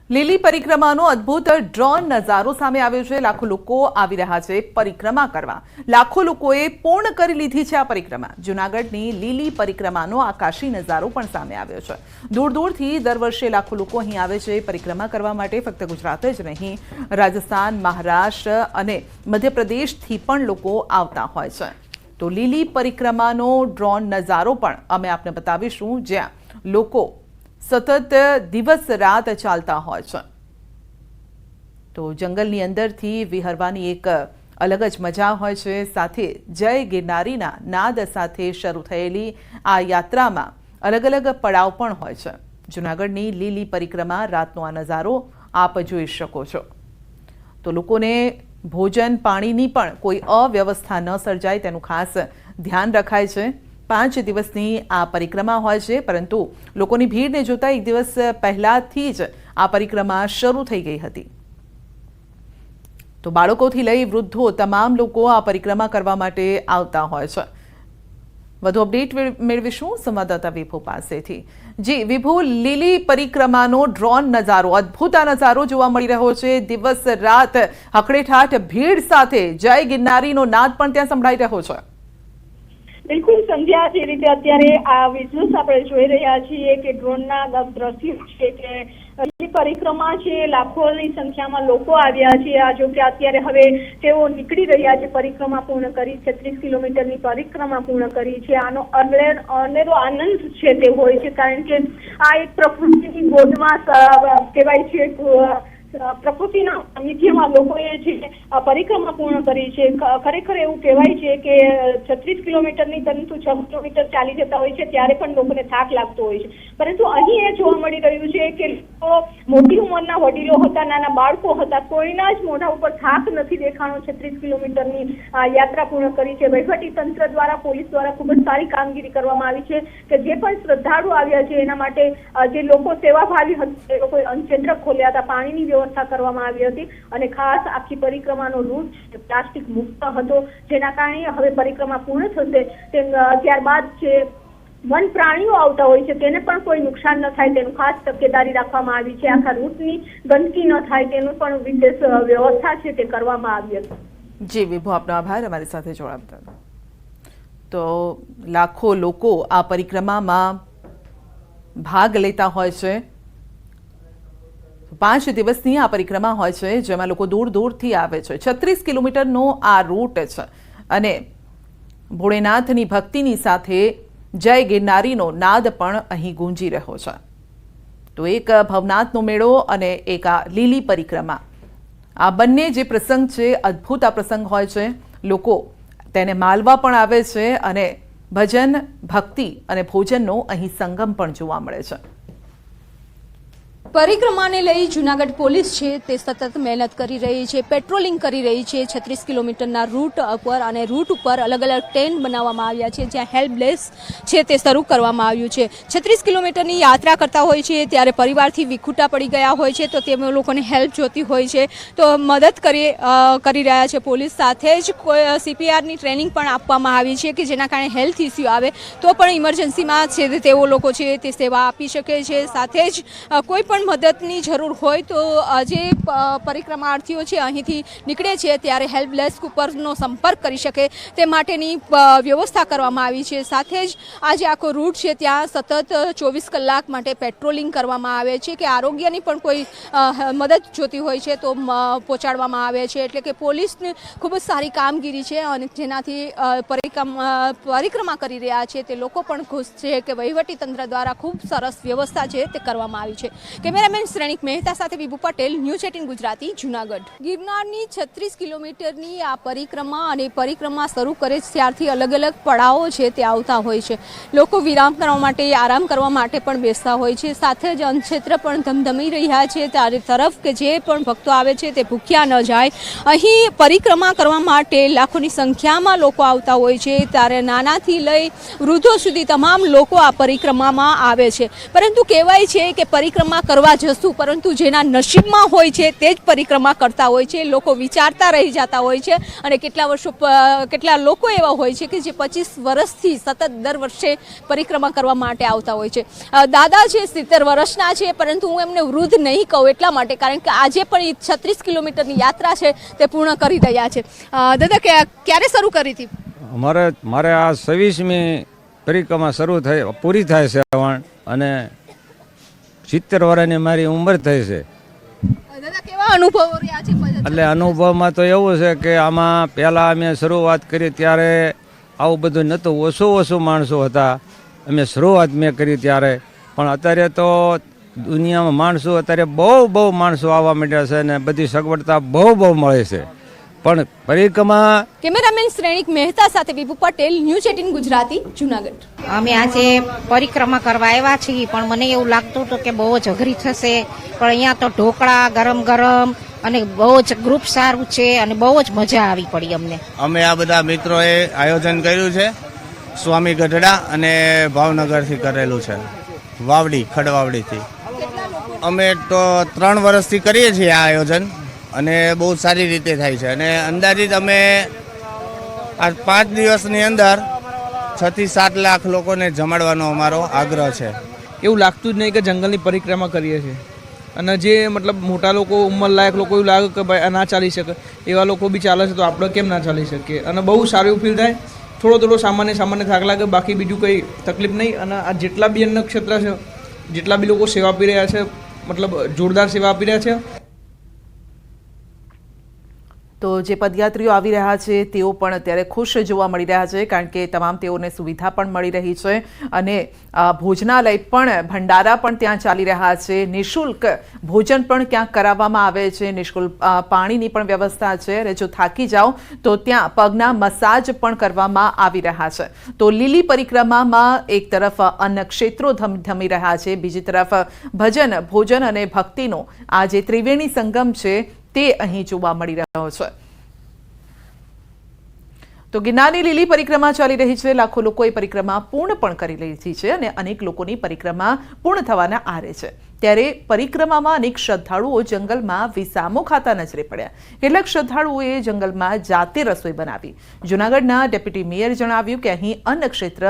લીલી પરિક્રમાનો અદ્ભુત ડ્રોન નજારો સામે આવ્યો છે। લાખો લોકો આવી રહ્યા છે પરિક્રમા કરવા। લાખો લોકોએ પૂર્ણ કરી લીધી છે આ પરિક્રમા। જૂનાગઢની લીલી પરિક્રમાનો આકાશી નજારો પણ સામે આવ્યો છે। દૂર દૂરથી દર વર્ષે લાખો લોકો અહીં આવે છે પરિક્રમા કરવા માટે। ફક્ત ગુજરાત જ નહીં, રાજસ્થાન, મહારાષ્ટ્ર અને મધ્યપ્રદેશથી પણ લોકો આવતા હોય છે। તો લીલી પરિક્રમાનો ડ્રોન નજારો પણ અમે આપને બતાવીશું, જ્યાં લોકો સતત દિવસ રાત ચાલતા હોય છે। તો જંગલની અંદરથી વિહરવાની એક અલગ જ મજા હોય છે। સાથે જય ગિરનારીના નાદ સાથે શરૂ થયેલી આ યાત્રામાં અલગ અલગ પડાવ પણ હોય છે। જૂનાગઢની લીલી પરિક્રમા રાતનો આ નજારો આપ જોઈ શકો છો। તો લોકોને ભોજન પાણીની પણ કોઈ અવ્યવસ્થા ન સર્જાય તેનું ખાસ ધ્યાન રખાય છે। 5 દિવસની આ પરિક્રમા હોય છે, પરંતુ લોકોની ભીડને જોતા એક દિવસ પહેલાથી જ આ પરિક્રમા શરૂ થઈ ગઈ હતી। તો બાળકોથી લઈ વૃદ્ધો તમામ લોકો આ પરિક્રમા કરવા માટે આવતા હોય છે। વધુ અપડેટ મેળવીશું સંવાદદાતા વિભુ પાસેથી। જી વિભુ, લીલી પરિક્રમાનો ડ્રોન નજારો, અદ્ભુત આ નજારો જોવા મળી રહ્યો છે। દિવસ રાત હકડેઠાઠ ભીડ સાથે જય ગિરનારીનો નાદ પણ ત્યાં સંભળાઈ રહ્યો છે। બિલકુલ સંધ્યા, જે રીતે અત્યારે આ વિઝ્યુઅલ્સ આપણે જોઈ રહ્યા છીએ કે ડ્રોનના દ્રશ્યો છે કે પરિક્રમા છે, લાખોની સંખ્યામાં લોકો આવ્યા છે। આ જો કે અત્યારે હવે તેઓ નીકળી રહ્યા છે, પરિક્રમા પૂર્ણ કરી 36 કિલોમીટરની પરિક્રમા પૂર્ણ કરી છે। આનો અનેરો આનંદ છે તે હોય છે, કારણ કે આ એક પ્રકૃતિની ગોદમાં કહેવાય છે, પ્રકૃતિના સાનિધ્યમાં લોકોએ જે પરિક્રમા પૂર્ણ કરી છે। ખરેખર એવું કહેવાય છે કે 36 કિલોમીટરની પરંતુ 6 કિલોમીટર ચાલી જતા હોય છે ત્યારે પણ લોકોને થાક લાગતો હોય છે, પરંતુ અહીં એ જોવા મળી રહ્યું છે કે લોકો, મોટી ઉંમરના વડીલો હતા, નાના બાળકો હતા, કોઈના જ મોઢા ઉપર થાક નથી દેખાણો। 36 કિલોમીટરની યાત્રા પૂર્ણ કરી છે। વહીવટી તંત્ર દ્વારા, પોલીસ દ્વારા ખૂબ જ સારી કામગીરી કરવામાં આવી છે કે જે પણ શ્રદ્ધાળુ આવ્યા છે એના માટે જે લોકો સેવાભાવી હતા એ લોકોએ અન્નકેન્દ્ર ખોલ્યા હતા, પાણીની વ્યવસ્થા કરવામાં આવી હતી અને ખાસ આખી પરિક્રમાનો રૂટ પ્લાસ્ટિક મુક્ત હતો, જેના કારણે હવે પરિક્રમા પૂર્ણ થશે। ત્યારબાદ જે વન પ્રાણીઓ આવતા હોય છે તેને પણ કોઈ નુકસાન ન થાય તેનું ખાસ તકેદારી રાખવામાં આવી છે। આખા રૂટની ગંદકી ન થાય તેનું પણ વિશેષ વ્યવસ્થા છે તે કરવામાં આવી હતી। જી વિભુ, આપનો આભાર અમારી સાથે જોડાવા। તો લાખો લોકો આ પરિક્રમામાં ભાગ લેતા હોય છે। 5 દિવસની આ પરિક્રમા હોય છે, જેમાં લોકો દૂર દૂરથી આવે છે। 36 કિલોમીટરનો આ રૂટ છે અને ભોળેનાથની ભક્તિની સાથે જય ગિરનારીનો નાદ પણ અહીં ગુંજી રહ્યો છે। તો એક ભવનાથનો મેળો અને એક આ લીલી પરિક્રમા, આ બંને જે પ્રસંગ છે, અદ્ભુત આ પ્રસંગ હોય છે। લોકો તેને માલવા પણ આવે છે અને ભજન, ભક્તિ અને ભોજનનો અહીં સંગમ પણ જોવા મળે છે। પરિક્રમાને લઈ જૂનાગઢ પોલીસ છે તે સતત મહેનત કરી રહી છે, પેટ્રોલિંગ કરી રહી છે। 36 કિલોમીટરના રૂટ ઉપર અને રૂટ ઉપર અલગ અલગ ટેન્ટ બનાવવામાં આવ્યા છે, જ્યાં હેલ્પ ડેસ્ક છે તે શરૂ કરવામાં આવ્યું છે। 36 કિલોમીટરની યાત્રા કરતા હોય છે ત્યારે પરિવારથી વિખૂટા પડી ગયા હોય છે, તો તે લોકોને હેલ્પ જોતી હોય છે, તો મદદ કરી રહ્યા છે પોલીસ। સાથે જ CPRની ટ્રેનિંગ પણ આપવામાં આવી છે કે જેના કારણે હેલ્થ ઇસ્યુ આવે તો પણ ઇમરજન્સીમાં છે તેઓ લોકો છે તે સેવા આપી શકે છે। સાથે જ કોઈ પણ મદદની જરૂર હોય તો જે પરિક્રમાર્થીઓ છે અહીંથી નીકળે છે ત્યારે હેલ્પ ડેસ્ક ઉપરનો સંપર્ક કરી શકે તે માટેની વ્યવસ્થા કરવામાં આવી છે। સાથે જ આ જે આખો રૂટ છે ત્યાં સતત 24 કલાક માટે પેટ્રોલિંગ કરવામાં આવે છે કે આરોગ્યની પણ કોઈ મદદ જોતી હોય છે તો પહોંચાડવામાં આવે છે। એટલે કે પોલીસની ખૂબ જ સારી કામગીરી છે અને જેનાથી પરિક્રમા કરી રહ્યા છે તે લોકો પણ ખુશ છે કે વહીવટી તંત્ર દ્વારા ખૂબ સરસ વ્યવસ્થા છે તે કરવામાં આવી છે। કેમેરામેન શ્રેણિક મહેતા સાથે વિભુ પટેલ, ન્યૂઝ 18 ગુજરાતી, જૂનાગઢ। ગિરનારની 36 કિલોમીટરની આ પરિક્રમા અને પરિક્રમા શરૂ કરે ત્યારથી અલગ અલગ પડાવો છે તે આવતા હોય છે। લોકો વિરામ કરવા માટે, આરામ કરવા માટે પણ બેસતા હોય છે। સાથે જ અન્નક્ષેત્ર પણ ધમધમી રહ્યા છે ત્યારે તરફ કે જે પણ ભક્તો આવે છે તે ભૂખ્યા ન જાય। અહીં પરિક્રમા કરવા માટે લાખોની સંખ્યામાં લોકો આવતા હોય છે, ત્યારે નાનાથી લઈ વૃદ્ધો સુધી તમામ લોકો આ પરિક્રમામાં આવે છે। પરંતુ કહેવાય છે કે પરિક્રમા કરવા જશું, પરંતુ જેના નસીબમાં હોય છે તે જ પરિક્રમા કરતા હોય છે. લોકો વિચારતા રહી જતા હોય છે અને કેટલા લોકો એવા હોય છે કે જે 25 વર્ષથી સતત દર વર્ષે પરિક્રમા કરવા માટે આવતા હોય છે. દાદા છે 70 વર્ષના છે, પરંતુ હું એમને વૃદ્ધ નહીં કહું એટલા માટે કારણ કે આજે પણ 36 કિલોમીટરની યાત્રા છે તે પૂર્ણ કરી રહ્યા છે. દાદા ક્યારે શરૂ કરી હતી? મારે આ 26મી પરિક્રમા પૂરી થાય છે અને 70 વર્ષની મારી ઉંમર થઈ છે. દાદા કેવા અનુભવો રહ્યા છે? એટલે અનુભવમાં તો એવું છે કે આમાં પહેલાં અમે શરૂઆત કરી ત્યારે આવું બધું નહોતું, ઓછું માણસો હતા. અમે શરૂઆત મેં કરી ત્યારે, પણ અત્યારે તો દુનિયામાં માણસો અત્યારે બહુ માણસો આવવા માંડ્યા છે અને બધી સગવડતા બહુ મળે છે. પણ પરિક્રમા. કેમેરામેન શ્રેણિક મહેતા સાથે વિભુ પટેલ, ન્યૂઝ 18 ગુજરાતી, જુનાગઢ. અમે આજે પરિક્રમા કરવા આવ્યા છીએ, પણ મને એવું લાગતું હતું કે બહુ જ અઘરી થશે, પણ અહીંયા તો ઢોકળા ગરમ અને બહુ જ ગ્રુપ સારું છે અને બહુ જ મજા આવી પડી અમને. અમે આ બધા મિત્રોએ આયોજન કર્યું છે. સ્વામી ગઢડા અને ભાવનગરથી કરેલું છે, ખડવાવડીથી. અમે તો 3 વર્ષથી કરીએ છીએ આ આયોજન અને બહુ સારી રીતે થાય છે. અને અંદાજિત અમે આ 5 દિવસની અંદર 6 થી 7 લાખ લોકોને જમાડવાનો અમારો આગ્રહ છે. એવું લાગતું જ નહીં કે જંગલની પરિક્રમા કરીએ છીએ. અને જે મતલબ મોટા લોકો, ઉંમરલાયક લોકો એવું લાગે કે ભાઈ આ ના ચાલી શકે, એવા લોકો બી ચાલે છે તો આપણે કેમ ના ચાલી શકીએ. અને બહુ સારું એવું ફીલ થાય. થોડો સામાન્ય થાક લાગે, બાકી બીજું કંઈ તકલીફ નહીં. અને આ જેટલા બી અન્ન ક્ષેત્ર છે, જેટલા બી લોકો સેવા આપી રહ્યા છે, મતલબ જોરદાર સેવા આપી રહ્યા છે. તો જે પદયાત્રીઓ આવી રહ્યા છે તેઓ પણ અત્યારે ખુશ જોવા મળી રહ્યા છે કારણ કે તમામ તેઓને સુવિધા પણ મળી રહી છે અને ભોજનાલય પણ, ભંડારા પણ ત્યાં ચાલી રહ્યા છે. નિઃશુલ્ક ભોજન પણ ક્યાંક કરાવવામાં આવે છે, નિઃશુલ્ક પાણીની પણ વ્યવસ્થા છે અને જો થાકી જાઓ તો ત્યાં પગના મસાજ પણ કરવામાં આવી રહ્યા છે. તો લીલી પરિક્રમામાં એક તરફ અન્ન ક્ષેત્રો ધમધમી રહ્યા છે, બીજી તરફ ભજન, ભોજન અને ભક્તિનો આ જે ત્રિવેણી સંગમ છે તે અહીં જોવા મળી રહ્યો છે. તો ગિરનારની લીલી પરિક્રમા ચાલી રહી છે. લાખો લોકોએ પરિક્રમા પૂર્ણ પણ કરી લીધી છે અને અનેક લોકોની પરિક્રમા પૂર્ણ થવાના આરે છે. ત્યારે પરિક્રમામાં અનેક શ્રદ્ધાળુઓ જંગલમાં વિસામો ખાતા નજરે પડ્યા. કેટલાક શ્રદ્ધાળુઓએ જંગલમાં જાતે રસોઈ બનાવી. જૂનાગઢના ડેપ્યુટી મેયર જણાવ્યું કે અહીં અન્ન ક્ષેત્ર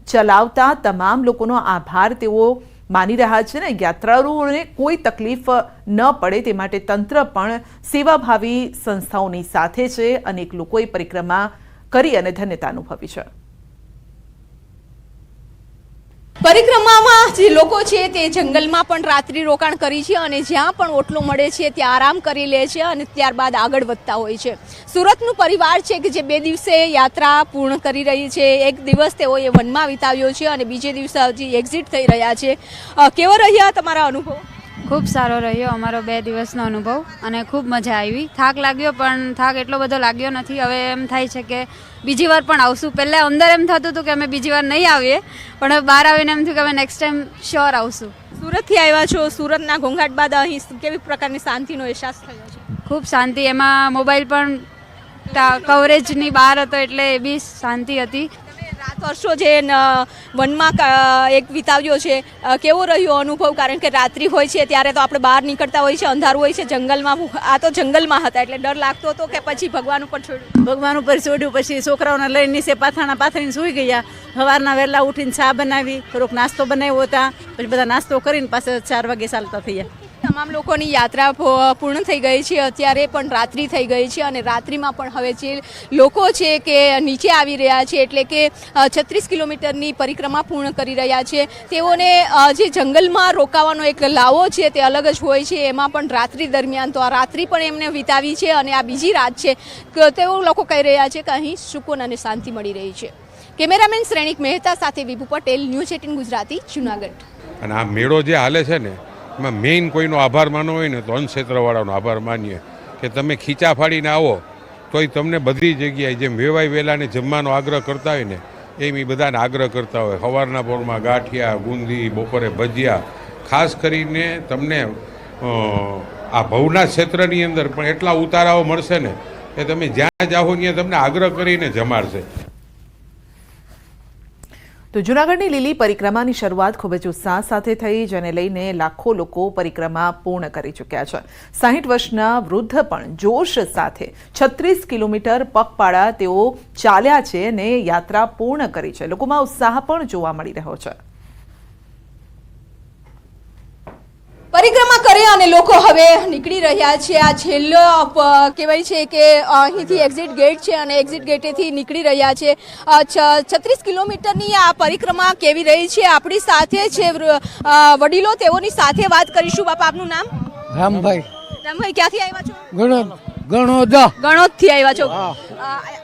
ચલાવતા તમામ લોકોનો આભાર તેઓ માની રહ્યા છે ને યાત્રાળુઓને કોઈ તકલીફ ન પડે તે માટે તંત્ર પણ સેવાભાવી સંસ્થાઓની સાથે છે. અનેક લોકોએ પરિક્રમા કરી અને ધન્યતા અનુભવી છે. પરિક્રમામાં જે લોકો છે તે જંગલમાં પણ રાત્રિ રોકાણ કરી છે અને જ્યાં પણ ઓટલો મળે છે ત્યાં આરામ કરી લે છે અને ત્યારબાદ આગળ વધતા હોય છે. સુરતનું પરિવાર છે કે જે 2 દિવસે યાત્રા પૂર્ણ કરી રહી છે. 1 દિવસ તેઓએ વનમાં વિતાવ્યો છે અને બીજે દિવસે હજી એક્ઝિટ થઈ રહ્યા છે. કેવો રહ્યા તમારા અનુભવ? ખૂબ સારો રહ્યો અમારો 2 દિવસનો અનુભવ અને ખૂબ મજા આવી. થાક લાગ્યો પણ થાક એટલો બધો લાગ્યો નથી. હવે એમ થાય છે કે બીજી વાર પણ આવશું. પહેલાં અંદર એમ થતું હતું કે અમે બીજી વાર નહીં આવીએ, પણ હવે બહાર આવીને એમ થયું કે અમે નેક્સ્ટ ટાઈમ શ્યોર આવશું. સુરતથી આવ્યા છો, સુરતના ઘોંઘાટ બાદ અહીં કેવી પ્રકારની શાંતિનો અહેસાસ થયો છે? ખૂબ શાંતિ. એમાં મોબાઈલ પણ કવરેજની બહાર હતો એટલે એ બી શાંતિ હતી. રાત વર્ષો જે વનમાં એક વિતાવ્યો છે, કેવો રહ્યો અનુભવ? કારણ કે રાત્રિ હોય છે ત્યારે તો આપણે બહાર નીકળતા હોય છે, અંધારું હોય છે જંગલમાં. આ તો જંગલમાં હતા એટલે ડર લાગતો હતો કે પછી ભગવાન ઉપર છોડ્યું? ભગવાન ઉપર છોડ્યું. પછી છોકરાઓને લઈને નીચે પાથરીને સૂઈ ગયા. સવારના વહેલા ઉઠીને ચા બનાવી, થોડોક નાસ્તો બનાવ્યો હતા. પછી બધા નાસ્તો કરીને પાછા 4 વાગે ચાલતા થયા. તમામ લોકોની યાત્રા પૂર્ણ થઈ ગઈ છે. અત્યારે પણ રાત્રિ થઈ ગઈ છે અને રાત્રિમાં પણ હવે જે લોકો છે કે નીચે આવી રહ્યા છે, એટલે કે 36 કિલોમીટરની પરિક્રમા પૂર્ણ કરી રહ્યા છે, તેઓને જે જંગલમાં રોકાવાનો એક લાવો છે તે અલગ જ હોય છે. એમાં પણ રાત્રિ દરમિયાન તો આ રાત્રિ પણ એમને વિતાવી છે અને આ બીજી રાત છે. તેઓ લોકો કહી રહ્યા છે કે અહીં સુકૂન અને શાંતિ મળી રહી છે. કેમેરામેન શ્રેણિક મહેતા સાથે વિભુ પટેલ, ન્યૂઝ 18 ગુજરાતી, જુનાગઢ. અને આ મેળો જે હાલે છે ને એમાં મેઇન કોઈનો આભાર માનવો હોય ને તો અન્ન ક્ષેત્રવાળાનો આભાર માનીએ કે તમે ખીચા ફાડીને આવો તોય તમને બધી જગ્યાએ જેમ વેવાય વેલાને જમવાનો આગ્રહ કરતા હોય ને એમ એ બધાને આગ્રહ કરતા હોય. સવારના પોરમાં ગાંઠિયા, ગુંદી, બપોરે ભજીયા. ખાસ કરીને તમને આ ભવના ક્ષેત્રની અંદર પણ એટલા ઉતારાઓ મળશે ને કે તમે જ્યાં જાઓ ત્યાં તમને આગ્રહ કરીને જમાડશે. તો જૂનાગઢની લીલી પરિક્રમાની શરૂઆત ખૂબ જ ઉત્સાહ સાથે થઈ, જેને લઈને લાખો લોકો પરિક્રમા પૂર્ણ કરી ચૂક્યા છે. 60 વર્ષના વૃદ્ધ પણ જોશ સાથે 36 કિલોમીટર પગપાળા તેઓ ચાલ્યા છે અને યાત્રા પૂર્ણ કરી છે. લોકોમાં ઉત્સાહ પણ જોવા મળી રહ્યો છે. પરિક્રમા કરે અને લોકો હવે નીકળી રહ્યા છે. આ છેલ્લો કહેવાય છે કે અહીંથી એક્ઝિટ ગેટ છે અને એક્ઝિટ ગેટેથી નીકળી રહ્યા છે. 36 કિલોમીટરની આ પરિક્રમા કેવી રહી છે, આપણી સાથે છે વડીલો, તેઓની સાથે વાત કરીશું. બાપા, આપનું નામ? રામભાઈ. રામભાઈ, ક્યાંથી આવ્યા છો? ગણોદથી આવ્યા છો.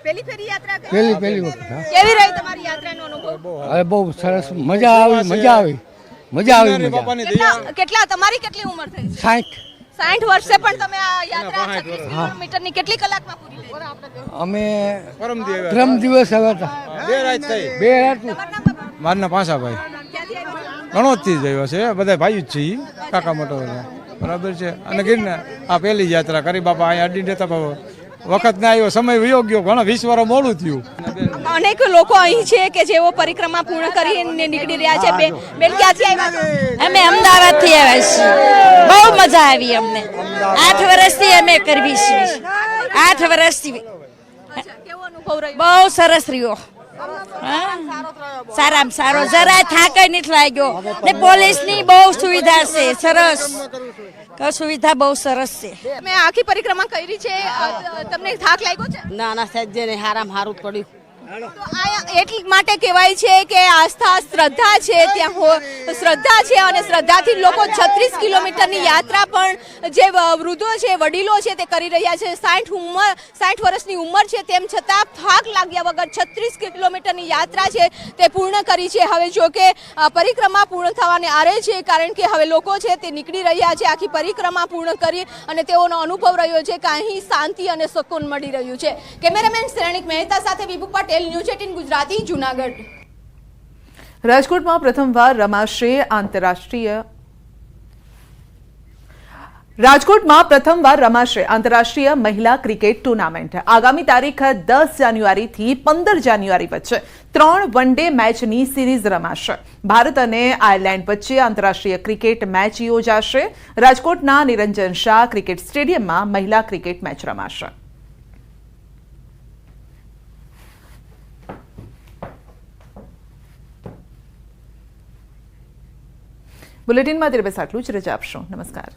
પહેલી ફેરી યાત્રા કરી? પહેલી વખત. કેવી રહી તમારી યાત્રાનો અનુભવ? અરે બહુ સરસ, મજા આવી. કેટલા તમારી કેટલી ઉંમર થઈ? 60 વર્ષે પણ તમે આ યાત્રા 36 કિલોમીટરની કેટલી કલાકમાં પૂરી કરી? અમે પરમ દિવસ આવ્યા હતા. બે રાત. મારના પાસાભાઈ ગણોદથી જ આવ્યો છે. બધા ભાઈ જ છીએ, કાકા મોટો બરાબર છે. અને ગિરનાર આ પહેલી જ યાત્રા કરી બાપા. અહીંયા અડી દેતા વખત ના આવ્યો, સમય વયો ગયો, ઘણા 20 વર્ષ મોડું થયું. અનેક લોકો અહીં છે કે જેઓ પરિક્રમા પૂર્ણ કરીને નીકળી રહ્યા છે. બેન, ક્યાંથી આવ્યા છો? અમે અમદાવાદથી આવ્યા છીએ. બહુ મજા આવી અમને. 8 વર્ષથી અમે કરવી છીએ. 8 વર્ષથી કેવો અનુભવ રહ્યો? બહુ સરસ રહ્યો. સારામાં સારો, જરાય થાક નથી લાગ્યો. ને પોલીસની બહુ સુવિધા છે, સરસ સુવિધા બહુ સરસ છે. મેં આખી પરિક્રમા કરી છે, તમને થાક લાગ્યો છે? ના સજ્જે ને હારામાં હારું પડ્યું. તો આ એટલી માટે કહેવાય છે કે આસ્થા, શ્રદ્ધા છે, ત્યાં શ્રદ્ધા છે અને શ્રદ્ધાથી લોકો 36 કિલોમીટરની યાત્રા પણ જે વૃદ્ધો છે, વડીલો છે, તે કરી રહ્યા છે. 60 વર્ષની ઉંમર છે, તેમ છતાં થાક લાગ્યા વગર 36 કિલોમીટરની યાત્રા છે તે પૂર્ણ કરી છે. હવે જો કે પરિક્રમા પૂર્ણ થવાને આરે છે, કારણ કે હવે લોકો છે તે નીકળી રહ્યા છે આખી પરિક્રમા પૂર્ણ કરી, અને તેઓનો અનુભવ રહ્યો છે કે અહીં શાંતિ અને સુકૂન મળી રહ્યું છે. કેમેરામેન શ્રેણિક મહેતા સાથે વિભુ પટેલ, ન્યૂઝ 18 ગુજરાતી, જૂનાગઢ. રાજકોટમાં પ્રથમવાર રમાશે આંતરરાષ્ટ્રીય મહિલા ક્રિકેટ ટુર્નામેન્ટ. આગામી તારીખ 10 જાન્યુઆરીથી 15 જાન્યુઆરી વચ્ચે 3 વન-ડે મેચની સિરીઝ રમાશે. ભારત અને આયર્લેન્ડ વચ્ચે આંતરરાષ્ટ્રીય ક્રિકેટ મેચ યોજાશે. રાજકોટના નિરંજન શાહ ક્રિકેટ સ્ટેડિયમમાં મહિલા ક્રિકેટ મેચ રમાશે. બુલેટિનમાં બસ આટલું જ. રજા આપશો. નમસ્કાર.